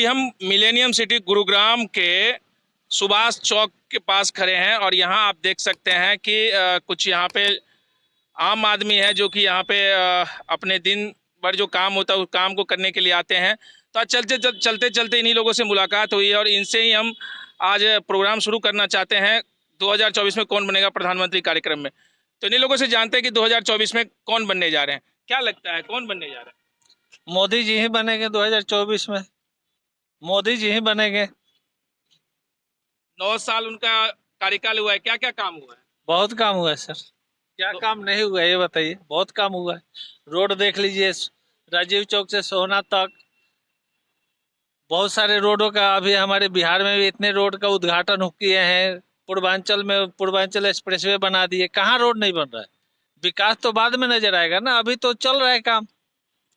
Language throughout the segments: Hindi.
हम मिलेनियम सिटी गुरुग्राम के सुभाष चौक के पास खड़े हैं और यहाँ आप देख सकते हैं कि कुछ यहाँ पे आम आदमी है जो कि यहाँ पे अपने दिन भर जो काम होता है उस काम को करने के लिए आते हैं। तो आज चलते चलते इन्हीं लोगों से मुलाकात हुई है और इनसे ही हम आज प्रोग्राम शुरू करना चाहते हैं 2024 में कौन बनेगा प्रधानमंत्री कार्यक्रम में। तो इन्हीं लोगों से जानते हैं कि 2024 में कौन बनने जा रहे हैं, क्या लगता है कौन बनने जा रहा है? मोदी जी ही बनेंगे 2024 में। मोदी जी ही बनेंगे। 9 साल उनका कार्यकाल हुआ है, क्या क्या काम हुआ है? बहुत काम हुआ है सर, क्या काम नहीं हुआ है ये बताइए। बहुत काम हुआ है। रोड देख लीजिए, राजीव चौक से सोहना तक बहुत सारे रोडों का, अभी हमारे बिहार में भी इतने रोड का उद्घाटन किए हैं। पूर्वांचल में पूर्वांचल एक्सप्रेसवे बना दिए, कहाँ रोड नहीं बन रहा है। विकास तो बाद में नजर आएगा ना, अभी तो चल रहा है काम।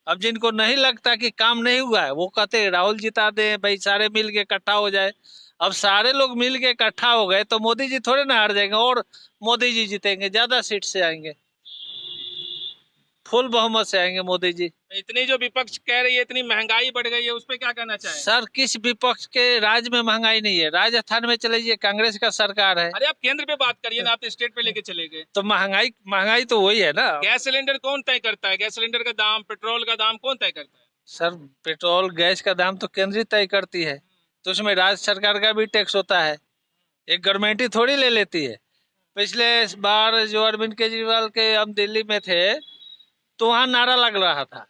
अब जिनको नहीं लगता कि काम नहीं हुआ है वो कहते हैं राहुल जिता दे भाई, सारे मिल के इकट्ठा हो जाए। अब सारे लोग मिल के इकट्ठा हो गए तो मोदी जी थोड़े ना हार जाएंगे, और मोदी जी जीतेंगे, ज्यादा सीट से आएंगे, फुल बहुमत से आएंगे मोदी जी। इतनी जो विपक्ष कह रही है इतनी महंगाई बढ़ गई है उस पर क्या कहना चाहें? सर किस विपक्ष के राज में महंगाई नहीं है? राजस्थान में चले जाइए, कांग्रेस का सरकार है। अरे आप केंद्र पे बात करिए ना, आप तो स्टेट पे लेके चले गए। तो महंगाई महंगाई तो वही है ना। गैस सिलेंडर कौन तय करता है? गैस सिलेंडर का दाम, पेट्रोल का दाम कौन तय करता है? सर पेट्रोल गैस का दाम तो केंद्र तय करती है, तो उसमें राज्य सरकार का भी टैक्स होता है, एक गवर्नमेंट ही थोड़ी ले लेती है। पिछले बार जो अरविंद केजरीवाल के हम दिल्ली में थे तो वहाँ नारा लग रहा था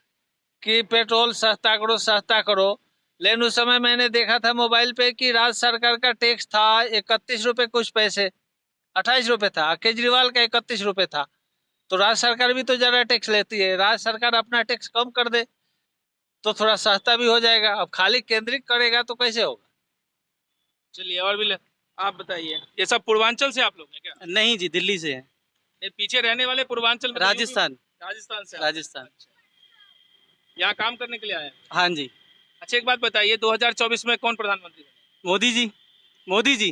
कि पेट्रोल सस्ता करो सस्ता करो, लेकिन उस समय मैंने देखा था मोबाइल पे कि राज्य सरकार का टैक्स था 31 रुपए कुछ पैसे, 28 रुपए था, केजरीवाल का 31 रुपए था। तो राज्य सरकार भी तो ज्यादा टैक्स लेती है, राज्य सरकार अपना टैक्स कम कर दे तो थोड़ा सस्ता भी हो जाएगा। अब खाली केंद्रित करेगा तो कैसे होगा। चलिए और भी आप बताइए, ये सब पूर्वांचल से आप लोग हैं क्या? नहीं जी, दिल्ली से है। ये पीछे रहने वाले पूर्वांचल में? राजस्थान। राजस्थान से? राजस्थान। यहाँ काम करने के लिए आए हैं? हाँ जी। अच्छा एक बात बताइए, 2024 में कौन प्रधानमंत्री बनेगा? मोदी जी। मोदी जी।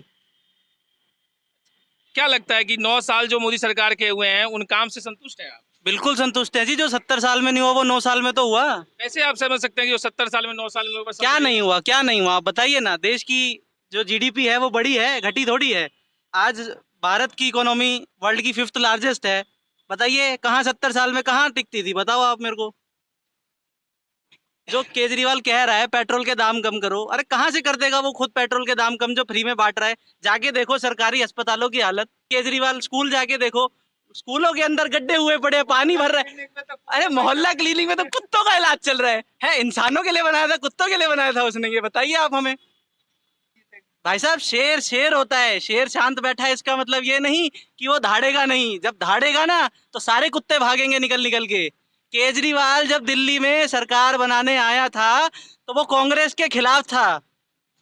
क्या लगता है कि 9 साल जो मोदी सरकार के हुए हैं उन काम से संतुष्ट है आप? बिल्कुल संतुष्ट है जी, जो 70 साल में नहीं हुआ वो 9 साल में तो हुआ। कैसे आप समझ सकते हैं कि जो 70 साल में 9 साल में क्या नहीं हुआ, क्या नहीं हुआ, आप बताइए ना। देश की जो जीडीपी है वो बढ़ी है, घटी थोड़ी है। आज भारत की इकोनॉमी वर्ल्ड की 5th लार्जेस्ट है। बताइए कहाँ 70 साल में कहाँ टिकती थी, बताओ आप मेरे को। जो केजरीवाल कह रहा है पेट्रोल के दाम कम करो, अरे कहाँ से कर देगा वो खुद पेट्रोल के दाम कम जो फ्री में बांट रहा है। जाके देखो सरकारी अस्पतालों की हालत। केजरीवाल स्कूल जाके देखो, स्कूलों के अंदर गड्ढे हुए पड़े, पानी भर रहा है। अरे मोहल्ला क्लिनिक में तो कुत्तों का इलाज चल रहा है, इंसानों के लिए बनाया था कुत्तों के लिए बनाया था उसने? ये बताइए आप हमें। भाई साहब शेर शेर होता है, शेर शांत बैठा है इसका मतलब ये नहीं कि वो धाड़ेगा नहीं। जब धाड़ेगा ना तो सारे कुत्ते भागेंगे निकल निकल के। केजरीवाल जब दिल्ली में सरकार बनाने आया था तो वो कांग्रेस के खिलाफ था।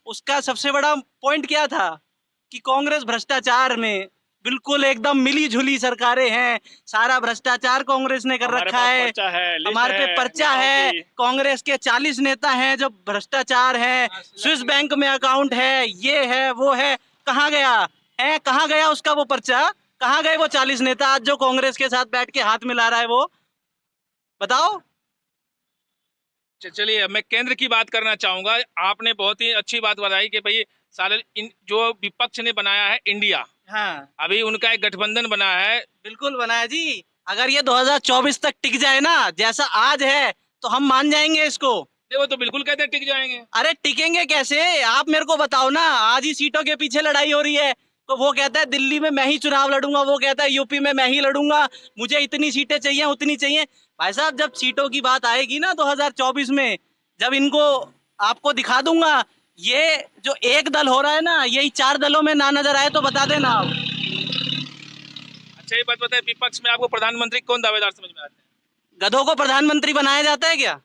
उसका सबसे बड़ा पॉइंट क्या था कि कांग्रेस भ्रष्टाचार में बिल्कुल एकदम मिली जुली सरकारें हैं, सारा भ्रष्टाचार कांग्रेस ने कर रखा है। हमारे पे पर्चा है, कांग्रेस के 40 नेता हैं जो भ्रष्टाचार है, स्विस बैंक में अकाउंट है, ये है वो है। कहाँ गया है, कहाँ गया उसका वो पर्चा? कहाँ गए वो 40 नेता आज जो कांग्रेस के साथ बैठ के हाथ मिला रहा है वो? बताओ। चलिए मैं केंद्र की बात करना चाहूंगा। आपने बहुत ही अच्छी बात बताई कि भाई सारे जो विपक्ष ने बनाया है इंडिया, हाँ अभी उनका एक गठबंधन बना है। बिल्कुल बनाया जी। अगर ये 2024 तक टिक जाए ना जैसा आज है तो हम मान जाएंगे इसको। वो तो बिल्कुल कहते हैं टिक जाएंगे। अरे टिकेंगे कैसे आप मेरे को बताओ ना। आज ही सीटों के पीछे लड़ाई हो रही है, तो वो कहता है दिल्ली में मैं ही चुनाव लड़ूंगा, वो कहता है यूपी में मैं ही लड़ूंगा, मुझे इतनी सीटें चाहिए उतनी चाहिए। भाई साहब जब सीटों की बात आएगी ना 2024 में, जब इनको आपको दिखा दूंगा, ये जो एक दल हो रहा है ना यही 4 दलों में ना नजर आए तो बता देना आप। अच्छा ये बात बताए, विपक्ष में आपको प्रधानमंत्री कौन दावेदार समझ में आते हैं? गधों को प्रधानमंत्री बनाया जाता है क्या?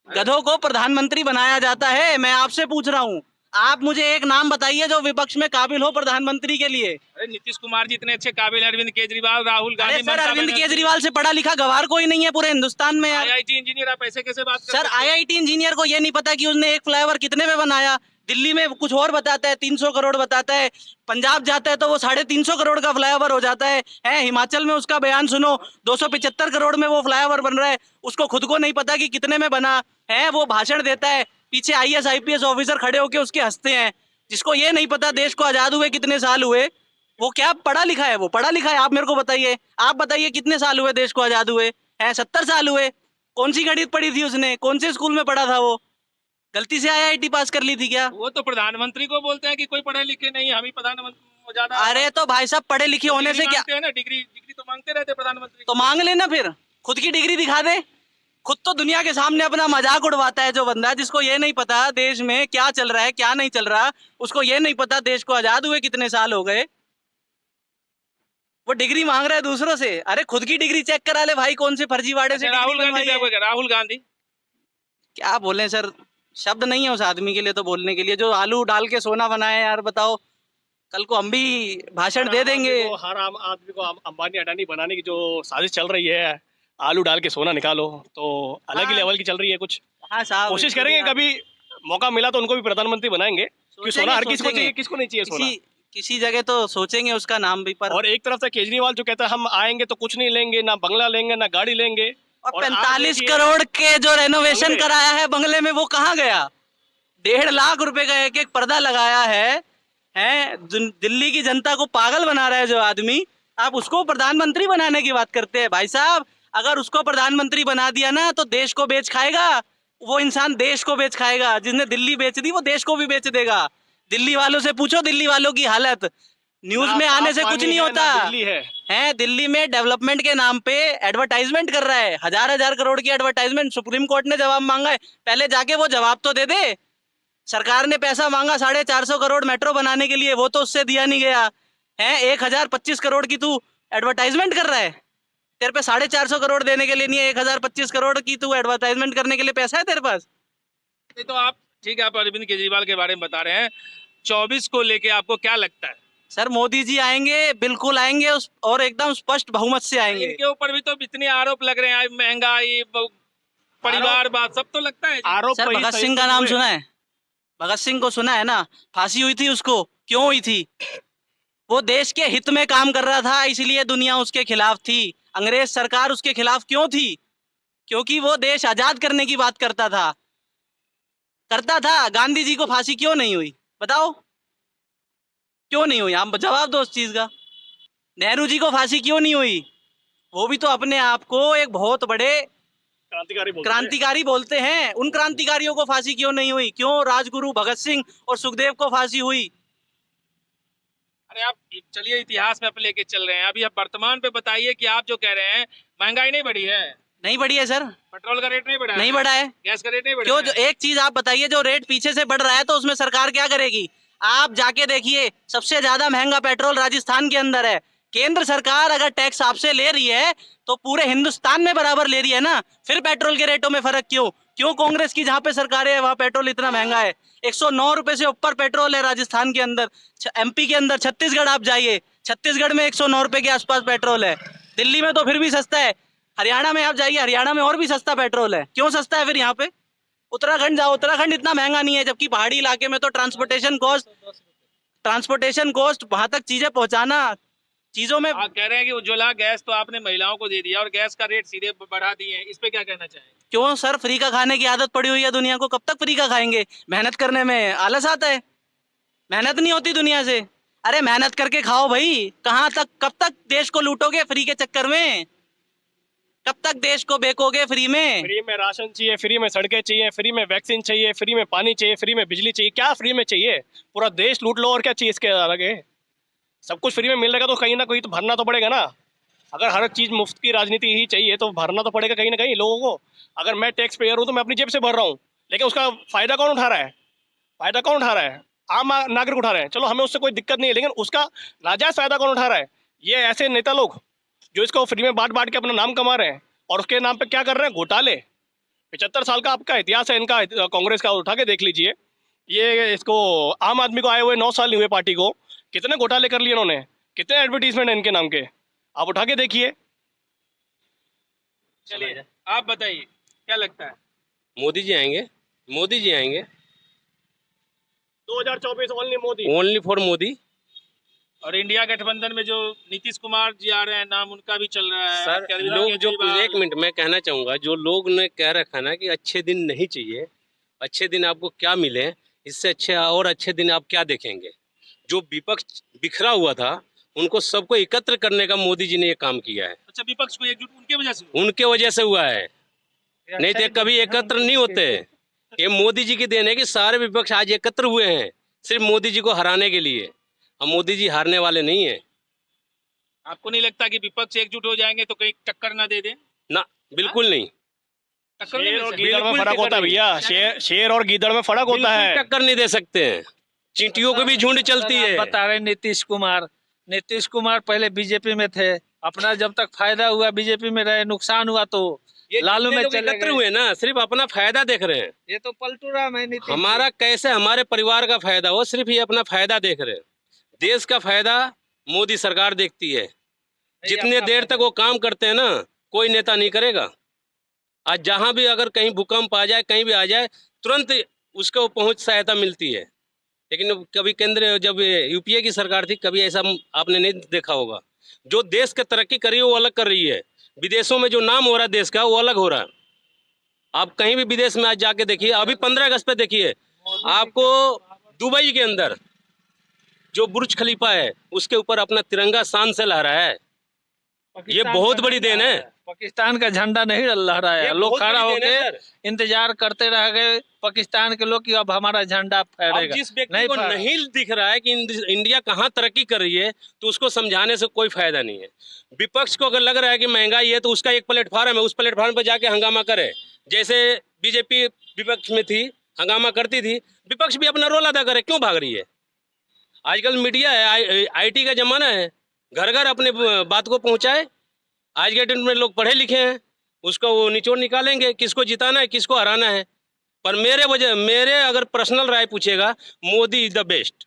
गधों को प्रधानमंत्री बनाया जाता है? मैं आपसे पूछ रहा हूँ, आप मुझे एक नाम बताइए जो विपक्ष में काबिल हो प्रधानमंत्री के लिए। अरे नीतीश कुमार जी इतने अच्छे काबिल हैं, अरविंद केजरीवाल, राहुल गांधी। सर अरविंद केजरीवाल से पढ़ा लिखा गवार कोई नहीं है पूरे हिंदुस्तान में यार। आईआईटी इंजीनियर, आप ऐसे कैसे बात करते हैं? सर आईआईटी इंजीनियर को ये नहीं पता कि उसने एक फ्लाईओवर कितने में बनाया? दिल्ली में कुछ और बताता है, 300 करोड़ बताता है, पंजाब जाता है तो वो 350 करोड़ का फ्लाईओवर हो जाता है। हिमाचल में उसका बयान सुनो, 275 करोड़ में वो फ्लाईओवर बन रहा है, उसको खुद को नहीं पता कि कितने में बना है। वो भाषण देता है पीछे IAS IPS ऑफिसर खड़े होके उसके हंसते हैं, जिसको ये नहीं पता देश को आजाद हुए कितने साल हुए। वो क्या पढ़ा लिखा है? वो पढ़ा लिखा है? आप मेरे को बताइए, आप बताइए कितने साल हुए देश को आजाद हुए हैं? 70 साल हुए। कौन सी गणित पढ़ी थी उसने? कौन से स्कूल में पढ़ा था वो? गलती से IIT पास कर ली थी क्या? वो तो प्रधानमंत्री को बोलते हैं कि कोई पढ़े लिखे नहीं, हम ही प्रधानमंत्री ज्यादा। अरे तो भाई साहब पढ़े लिखे होने से क्या? मांगते हैं ना, डिग्री डिग्री तो मांगते रहते हैं प्रधानमंत्री। तो मांग लेना, फिर खुद की डिग्री दिखा दे। खुद तो दुनिया के सामने अपना मजाक उड़वाता है जो बंदा, जिसको ये नहीं पता देश में क्या चल रहा है क्या नहीं चल रहा। उसको ये नहीं पता देश को आजाद हुए कितने साल हो गए। वो डिग्री मांग रहा है दूसरों से। अरे खुद की डिग्री चेक करा ले भाई, कौन से फर्जीवाड़े से अच्छा, राहुल डिग्री गांधी बनवाई है। क्या, राहुल गांधी क्या बोले सर, शब्द नहीं है उस आदमी के लिए तो बोलने के लिए। जो आलू डाल के सोना बनाए यार, बताओ कल को हम भी भाषण दे देंगे। हर आम आदमी को अंबानी अडानी बनाने की जो साजिश चल रही है, आलू डाल के सोना निकालो, तो अलग ही हाँ। लेवल की चल रही है कुछ। हाँ साहब, कोशिश करेंगे कभी मौका मिला तो उनको भी प्रधानमंत्री बनाएंगे, क्योंकि सोना हर किसी को चाहिए, किसको नहीं चाहिए सोना। किसी जगह तो सोचेंगे उसका नाम भी। पर और एक तरफ से केजरीवाल जो कहता है हम आएंगे तो कुछ नहीं लेंगे, ना बंगला लेंगे ना गाड़ी लेंगे। और आप 45 देखिए, करोड़ के जो रेनोवेशन बंगले। कराया है बंगले में, वो कहाँ गया? 1.5 लाख रुपए का एक एक पर्दा लगाया है। दिल्ली की जनता को पागल बना रहा है जो आदमी। आप उसको प्रधानमंत्री बनाने की बात करते हैं भाई साहब। अगर उसको प्रधानमंत्री बना दिया ना तो देश को बेच खाएगा। वो इंसान देश को बेच खाएगा। जिसने दिल्ली बेच दी वो देश को भी बेच देगा। दिल्ली वालों से पूछो दिल्ली वालों की हालत। न्यूज में आने से कुछ नहीं होता दिल्ली है। दिल्ली में डेवलपमेंट के नाम पे एडवर्टाइजमेंट कर रहा है। हजार करोड़ की एडवर्टाइजमेंट। सुप्रीम कोर्ट ने जवाब मांगा है, पहले जाके वो जवाब तो दे दे। सरकार ने पैसा मांगा 450 करोड़ मेट्रो बनाने के लिए, वो तो उससे दिया नहीं गया है। 1025 करोड़ की तू एडवर्टाइजमेंट कर रहा है। तेरे पे 450 करोड़ देने के लिए नहीं है, 1025 करोड़ की तू एडवर्टाइजमेंट करने के लिए पैसा है तेरे पास। नहीं तो आप ठीक है, आप अरविंद केजरीवाल के बारे में बता रहे हैं। 24 को लेके आपको क्या लगता है? सर मोदी जी आएंगे, बिल्कुल आएंगे और एकदम स्पष्ट बहुमत से आएंगे। इनके ऊपर भी तो इतने आरोप लग रहे हैं, महंगाई, परिवार बात सब तो लगता है। आरोप सर भगत सिंह का नाम सुना है? भगत सिंह को सुना है ना? फांसी हुई थी उसको, क्यों हुई थी? वो देश के हित में काम कर रहा था, इसलिए दुनिया उसके खिलाफ थी। अंग्रेज सरकार उसके खिलाफ क्यों थी? क्योंकि वो देश आजाद करने की बात करता था। गांधी जी को फांसी क्यों नहीं हुई बताओ? क्यों नहीं हुई? आप जवाब दो उस चीज का। नेहरू जी को फांसी क्यों नहीं हुई? वो भी तो अपने आप को एक बहुत बड़े क्रांतिकारी बोलते हैं। उन क्रांतिकारियों को फांसी क्यों नहीं हुई? क्यों राजगुरु भगत सिंह और सुखदेव को फांसी हुई? अरे आप चलिए, इतिहास में आप लेके चल रहे हैं, अभी आप वर्तमान पे बताइए कि आप जो कह रहे हैं महंगाई नहीं बढ़ी है। नहीं बढ़ी है सर। पेट्रोल का रेट नहीं बढ़ा नहीं बढ़ा है। गैस का रेट नहीं बढ़ा क्यों? जो एक चीज आप बताइए, जो रेट पीछे से बढ़ रहा है तो उसमें सरकार क्या करेगी? आप जाके देखिए, सबसे ज्यादा महंगा पेट्रोल राजस्थान के अंदर है। केंद्र सरकार अगर टैक्स आपसे ले रही है तो पूरे हिंदुस्तान में बराबर ले रही है ना, फिर पेट्रोल के रेटों में फर्क क्यों? क्यों कांग्रेस की जहां पे सरकार है वहां पेट्रोल इतना महंगा है? 109 रुपए से ऊपर पेट्रोल है राजस्थान के अंदर। MP के अंदर छत्तीसगढ़ आप जाइए, छत्तीसगढ़ में 109 रुपए के आसपास पेट्रोल है। दिल्ली में तो फिर भी सस्ता है। हरियाणा में आप जाइए, हरियाणा में और भी सस्ता पेट्रोल है। क्यों सस्ता है फिर यहाँ पे? उत्तराखंड जाओ, उत्तराखंड इतना महंगा नहीं है, जबकि पहाड़ी इलाके में तो ट्रांसपोर्टेशन कॉस्ट वहां तक चीजें पहुंचाना, चीजों में। आप कह रहे हैं कि उज्ज्वला गैस तो आपने महिलाओं को दे दिया और गैस का रेट सीधे बढ़ा दिए हैं, इस पे क्या कहना चाहेंगे? क्यों सर? फ्री का खाने की आदत पड़ी हुई है दुनिया को, कब तक फ्री का खाएंगे? मेहनत करने में आलस आता है, मेहनत नहीं होती दुनिया से। अरे मेहनत करके खाओ भाई। कहाँ तक, कब तक देश को लूटोगे फ्री के चक्कर में? कब तक देश को बेकोगे फ्री में? फ्री में राशन चाहिए, फ्री में सड़कें चाहिए, फ्री में वैक्सीन चाहिए, फ्री में पानी चाहिए, फ्री में बिजली चाहिए। क्या फ्री में चाहिए? पूरा देश लूट लो और क्या चाहिए इसके आगे? सब कुछ फ्री में मिल रहेगा तो कहीं ना कहीं तो भरना तो पड़ेगा ना। अगर हर चीज़ मुफ्त की राजनीति ही चाहिए तो भरना तो पड़ेगा कहीं ना कहीं लोगों को। अगर मैं टैक्स पेयर हूँ तो मैं अपनी जेब से भर रहा हूँ, लेकिन उसका फ़ायदा कौन उठा रहा है? फ़ायदा कौन उठा रहा है? आम नागरिक उठा रहे हैं। चलो हमें उससे कोई दिक्कत नहीं है, लेकिन उसका नाजायज़ फ़ायदा कौन उठा रहा है? ये ऐसे नेता लोग जो इसको फ्री में बांट बांट के अपना नाम कमा रहे हैं और उसके नाम पे क्या कर रहे हैं? घोटाले। 75 साल का आपका इतिहास है इनका, कांग्रेस का, उठा के देख लीजिए। ये इसको आम आदमी को आए हुए 9 साल नहीं हुए पार्टी को, कितने घोटाले कर लिए इन्होंने, कितने एडवर्टीजमेंट है इनके नाम के, आप उठा के देखिए। चलिए आप बताइए क्या लगता है? मोदी जी आएंगे, मोदी जी आएंगे। 2024 only Modi, only for Modi. और इंडिया गठबंधन में जो नीतीश कुमार जी आ रहे हैं, नाम उनका भी चल रहा है। सर अरविंद लोग जो केजरीवाल। एक मिनट मैं कहना चाहूँगा, जो लोग ने कह रखा ना कि अच्छे दिन नहीं चाहिए, अच्छे दिन आपको क्या मिले, इससे अच्छे और अच्छे दिन आप क्या देखेंगे? जो विपक्ष बिखरा हुआ था उनको सबको एकत्र करने का मोदी जी ने ये काम किया है। अच्छा, विपक्ष को एकजुट उनके वजह से हुआ। उनके वजह से हुआ है, नहीं तो कभी एकत्र नहीं होते। ये मोदी जी की देन है कि सारे विपक्ष आज एकत्र हुए हैं सिर्फ मोदी जी को हराने के लिए। अब मोदी जी हारने वाले नहीं है आपको नहीं लगता कि विपक्ष एकजुट हो जाएंगे तो कहीं टक्कर ना दे दें? ना, बिल्कुल नहीं। टक्कर नहीं शेर मिल और सकती। गीदड़ में बिल्कुल फर्क होता है टिकट भैया, शेर और गीदड़ में फर्क होता बिल्कुल है। टक्कर नहीं दे सकते हैं, चींटियों को भी झुंड चलती है। बता रहे नीतीश कुमार पहले बीजेपी में थे, अपना जब तक फायदा हुआ बीजेपी में रहे, नुकसान हुआ तो ये लालू जितने में लोग चले एकत्र गए। हुए ना सिर्फ अपना फायदा देख रहे हैं। ये तो पलटू राम है नीतीश। हमारा कैसे हमारे परिवार का फायदा हो, सिर्फ ये अपना फायदा देख रहे हैं। देश का फायदा मोदी सरकार देखती है। जितने देर तक वो काम करते हैं ना, कोई नेता नहीं करेगा। आज जहां भी अगर कहीं भूकंप आ जाए, कहीं भी आ जाए, तुरंत उसको पहुंच सहायता मिलती है। लेकिन कभी केंद्र जब यूपीए की सरकार थी, कभी ऐसा आपने नहीं देखा होगा। जो देश की तरक्की कर रही है वो अलग कर रही है, विदेशों में जो नाम हो रहा है देश का वो अलग हो रहा है। आप कहीं भी विदेश में आज जाके देखिए, अभी 15 अगस्त पे देखिए, आपको दुबई के अंदर जो बुर्ज खलीफा है उसके ऊपर अपना तिरंगा शान से लहरा है। ये बहुत बड़ी देन है। पाकिस्तान का झंडा नहीं लहराया, ये लोग बहुत खड़ा बड़ी देन है होके सर। इंतजार करते रह गए पाकिस्तान के लोग कि अब हमारा झंडा अब फहरेगा। जिस व्यक्ति नहीं को फहरा। नहीं दिख रहा है कि इंडिया कहाँ तरक्की कर रही है, तो उसको समझाने से कोई फायदा नहीं है। विपक्ष को अगर लग रहा है कि महंगाई है तो उसका एक प्लेटफॉर्म है, उस प्लेटफॉर्म पर जाके हंगामा करे। जैसे बीजेपी विपक्ष में थी, हंगामा करती थी, विपक्ष भी अपना रोल अदा करे। क्यों भाग रही है? आजकल मीडिया है, आईटी का जमाना है, घर घर अपने बात को पहुंचाए। आज के डेट में लोग पढ़े लिखे हैं, उसको वो निचोड़ निकालेंगे, किसको जिताना है, किसको हराना है। पर मेरे अगर पर्सनल राय पूछेगा, मोदी इज द बेस्ट।